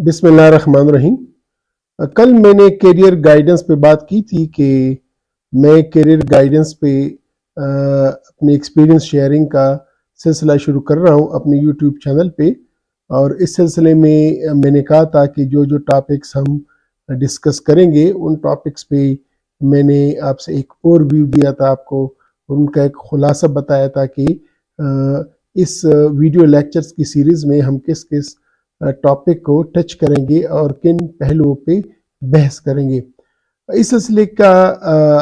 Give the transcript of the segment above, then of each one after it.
बिस्मिल्लाहिर्रहमानिर्रहीम। कल मैंने कैरियर गाइडेंस पे बात की थी कि मैं कैरियर गाइडेंस पे अपने एक्सपीरियंस शेयरिंग का सिलसिला शुरू कर रहा हूँ अपने यूट्यूब चैनल पे। और इस सिलसिले में मैंने कहा था कि जो जो टॉपिक्स हम डिस्कस करेंगे उन टॉपिक्स पे मैंने आपसे एक ओवरव्यू दिया था आपको, उनका एक खुलासा बताया था कि इस वीडियो लेक्चर्स की सीरीज़ में हम किस किस टॉपिक को टच करेंगे और किन पहलुओं पे बहस करेंगे। इस सिलसिले का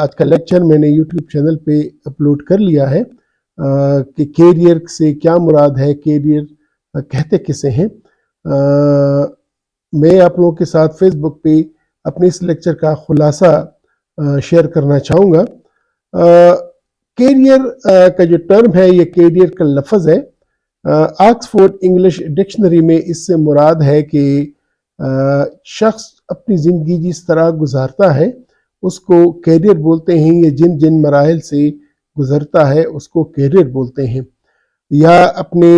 आज का लेक्चर मैंने यूट्यूब चैनल पे अपलोड कर लिया है कि कैरियर से क्या मुराद है, कैरियर कहते किसे हैं। मैं आप लोगों के साथ फेसबुक पे अपने इस लेक्चर का खुलासा शेयर करना चाहूँगा। कैरियर का जो टर्म है, ये कैरियर का लफ्ज़ है। ऑक्सफोर्ड इंग्लिश डिक्शनरी में इससे मुराद है कि शख्स अपनी ज़िंदगी जिस तरह गुजारता है उसको कैरियर बोलते हैं। ये जिन जिन मराहिल से गुजरता है उसको कैरियर बोलते हैं। या अपने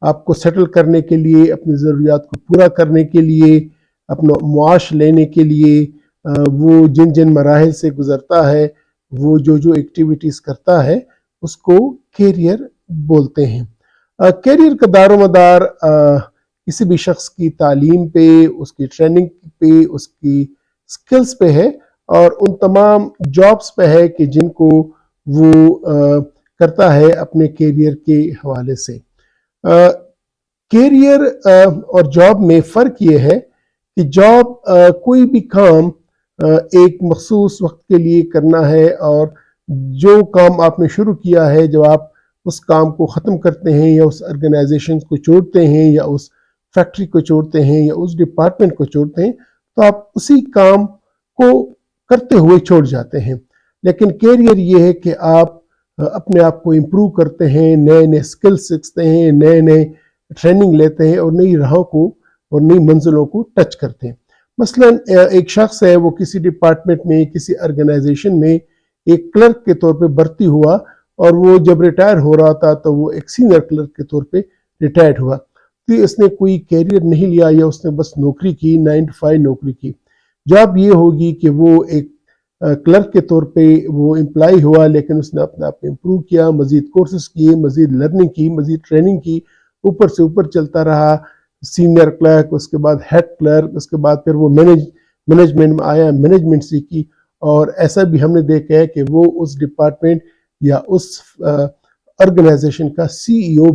आपको सेटल करने के लिए, अपनी ज़रूरियात को पूरा करने के लिए, अपना मुआश लेने के लिए वो जिन जिन मराहिल से गुजरता है, वो जो जो एक्टिविटीज़ करता है उसको कैरियर बोलते हैं। कैरियर का दारोमदार किसी भी शख्स की तालीम पे, उसकी ट्रेनिंग पे, उसकी स्किल्स पे है और उन तमाम जॉब्स पे है कि जिनको वो करता है अपने कैरियर के हवाले से। कैरियर और जॉब में फ़र्क ये है कि जॉब कोई भी काम एक मखसूस वक्त के लिए करना है और जो काम आपने शुरू किया है, जब आप उस काम को ख़त्म करते हैं या उस ऑर्गेनाइजेशन को छोड़ते हैं या उस फैक्ट्री को छोड़ते हैं या उस डिपार्टमेंट को छोड़ते हैं, तो आप उसी काम को करते हुए छोड़ जाते हैं। लेकिन कैरियर ये है कि आप अपने आप को इम्प्रूव करते हैं, नए नए स्किल्स सीखते हैं, नए नए ट्रेनिंग लेते हैं और नई राहों को और नई मंजिलों को टच करते हैं। मसलन एक शख्स है, वो किसी डिपार्टमेंट में, किसी ऑर्गेनाइजेशन में एक क्लर्क के तौर पे भर्ती हुआ और वो जब रिटायर हो रहा था तो वो एक सीनियर क्लर्क के तौर पे रिटायर्ड हुआ। तो इसने कोई कैरियर नहीं लिया या उसने बस नौकरी की, 9 to 5 नौकरी की। जॉब ये होगी कि वो एक क्लर्क के तौर पे वो एम्प्लॉय हुआ, लेकिन उसने अपने आप को इम्प्रूव किया, मज़ीद कोर्सेज किए, मज़ीद लर्निंग की, मज़ीद ट्रेनिंग की, ऊपर से ऊपर चलता रहा। सीनियर क्लर्क, उसके बाद हेड क्लर्क, उसके बाद फिर वो मैनेजमेंट में आया, मैनेजमेंट सीखी। और ऐसा भी हमने देखा है कि वो उस डिपार्टमेंट या उस ऑर्गेनाइजेशन का CEO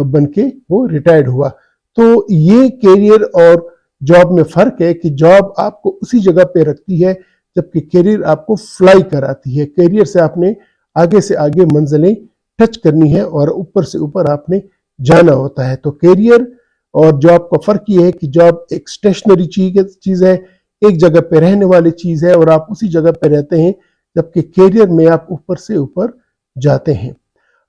बन के वो रिटायर्ड हुआ। तो ये कैरियर और जॉब में फ़र्क है कि जॉब आपको उसी जगह पे रखती है जबकि कैरियर आपको फ्लाई कराती है। कैरियर से आपने आगे से आगे मंजिलें टच करनी है और ऊपर से ऊपर आपने जाना होता है। तो कैरियर और जॉब का फ़र्क ये है कि जॉब एक स्टेशनरी चीज़ है, एक जगह पे रहने वाली चीज़ है और आप उसी जगह पे रहते हैं, जबकि कैरियर में आप ऊपर से ऊपर जाते हैं।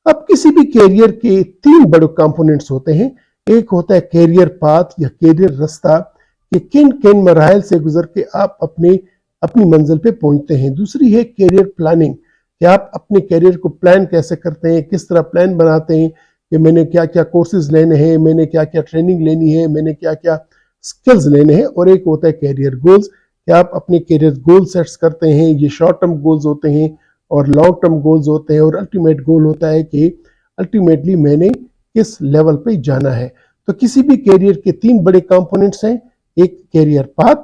अब किसी भी कैरियर के 3 बड़े कंपोनेंट्स होते हैं। एक होता है कैरियर पाथ या कैरियर रास्ता कि किन किन मराहल से गुजर के आप अपनी मंजिल पे पहुंचते हैं। दूसरी है कैरियर प्लानिंग कि आप अपने कैरियर को प्लान कैसे करते हैं, किस तरह प्लान बनाते हैं कि मैंने क्या क्या कोर्सेज लेने हैं, मैंने क्या क्या ट्रेनिंग लेनी है, मैंने क्या क्या स्किल्स लेने हैं। और एक होता है कैरियर गोल्स कि आप अपने कैरियर गोल सेट्स करते हैं। ये शॉर्ट टर्म गोल्स होते हैं और लॉन्ग टर्म गोल्स होते हैं और अल्टीमेट गोल होता है कि अल्टीमेटली मैंने किस लेवल पे जाना है। तो किसी भी कैरियर के 3 बड़े कंपोनेंट्स हैं, एक कैरियर पाथ,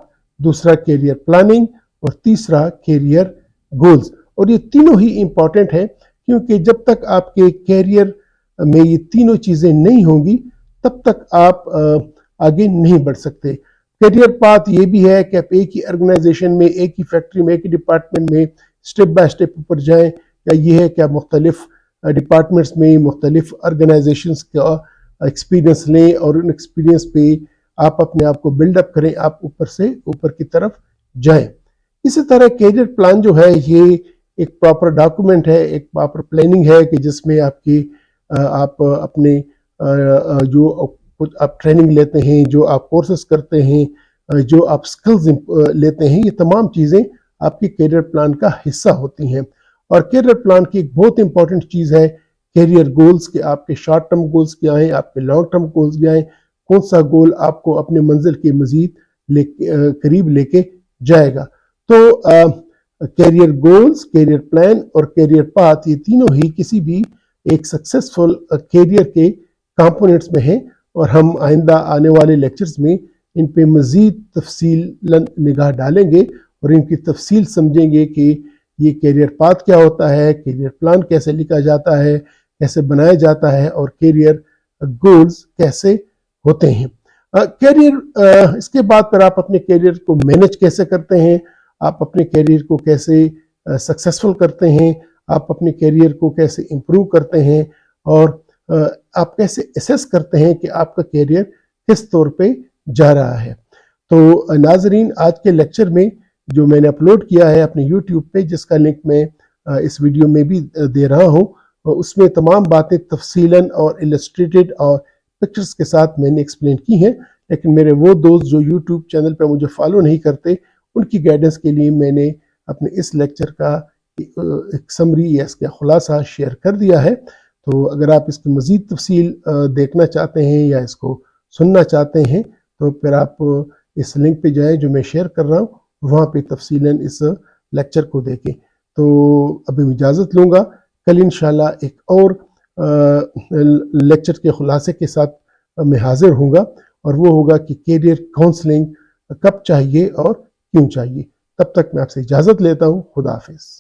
दूसरा कैरियर प्लानिंग और तीसरा कैरियर गोल्स। और ये तीनों ही इंपॉर्टेंट है क्योंकि जब तक आपके कैरियर में ये तीनों चीज़ें नहीं होंगी तब तक आप आगे नहीं बढ़ सकते। कैरियर पाथ ये भी है कि आप एक ही ऑर्गेनाइजेशन में, एक ही फैक्ट्री में, एक ही डिपार्टमेंट में स्टेप बाय स्टेप ऊपर जाएं, या ये है कि आप मुख्तलिफ डिपार्टमेंट्स में, मुख्तलिफ ऑर्गेनाइजेशंस का एक्सपीरियंस लें और उन एक्सपीरियंस पे आप अपने आप को बिल्डअप करें, आप ऊपर से ऊपर की तरफ जाएं। इसी तरह कैरियर प्लान जो है ये एक प्रॉपर डॉक्यूमेंट है, एक प्रॉपर प्लानिंग है कि जिसमें आप अपने जो कुछ आप ट्रेनिंग लेते हैं, जो आप कोर्सेज करते हैं, जो आप स्किल्स लेते हैं, ये तमाम चीज़ें आपकी कैरियर प्लान का हिस्सा होती हैं। और कैरियर प्लान की एक बहुत इंपॉर्टेंट चीज़ है कैरियर गोल्स के। आपके शॉर्ट टर्म गोल्स क्या हैं, आपके लॉन्ग टर्म गोल्स क्या हैं, کون سا گول آپ کو اپنے منزل کے مزید قریب لے کے جائے گا۔ تو کیریئر گولز، کیریئر پلان اور کیریئر پاتھ، یہ تینوں ہی کسی بھی ایک سکسیسفل کیریئر کے کمپوننٹس میں ہیں، اور ہم آئندہ آنے والے لیکچرز میں ان پہ مزید تفصیل نگاہ ڈالیں گے اور ان کی تفصیل سمجھیں گے کہ یہ کیریئر پاتھ کیا ہوتا ہے، کیریئر پلان کیسے لکھا جاتا ہے، کیسے بنایا جاتا ہے، اور کیریئر گولز کیسے ہوتے ہیں۔ کیریئر اس کے بعد پھر آپ اپنے کیریئر کو مینج کیسے کرتے ہیں، آپ اپنے کیریئر کو کیسے سکسیسفل کرتے ہیں، آپ اپنے کیریئر کو کیسے امپروو کرتے ہیں، اور آپ کیسے اسیس کرتے ہیں کہ آپ کا کیریئر کس طور پہ جا رہا ہے۔ تو ناظرین، آج کے لیکچر میں جو میں نے اپلوڈ کیا ہے اپنے یوٹیوب پہ، جس کا لنک میں اس ویڈیو میں بھی دے رہا ہوں، اس میں تمام باتیں تفصیلاً اور السٹریٹڈ اور پکچرز کے ساتھ میں نے ایکسپلین کی ہیں، لیکن میرے وہ دوست جو یوٹیوب چینل پہ مجھے فالو نہیں کرتے، ان کی گائیڈنس کے لیے میں نے اپنے اس لیکچر کا ایک سمری یا اس کا خلاصہ شیئر کر دیا ہے۔ تو اگر آپ اس کی مزید تفصیل دیکھنا چاہتے ہیں یا اس کو سننا چاہتے ہیں تو پھر آپ اس لنک پہ جائیں جو میں شیئر کر رہا ہوں، وہاں پہ تفصیلاً اس لیکچر کو دیکھیں۔ تو ابھی میں اجازت لوں گا، کل انشاءاللہ ایک اور لیکچر کے خلاصے کے ساتھ میں حاضر ہوں گا، اور وہ ہوگا کہ کیریئر کاؤنسلنگ کب چاہیے اور کیوں چاہیے۔ تب تک میں آپ سے اجازت لیتا ہوں، خدا حافظ۔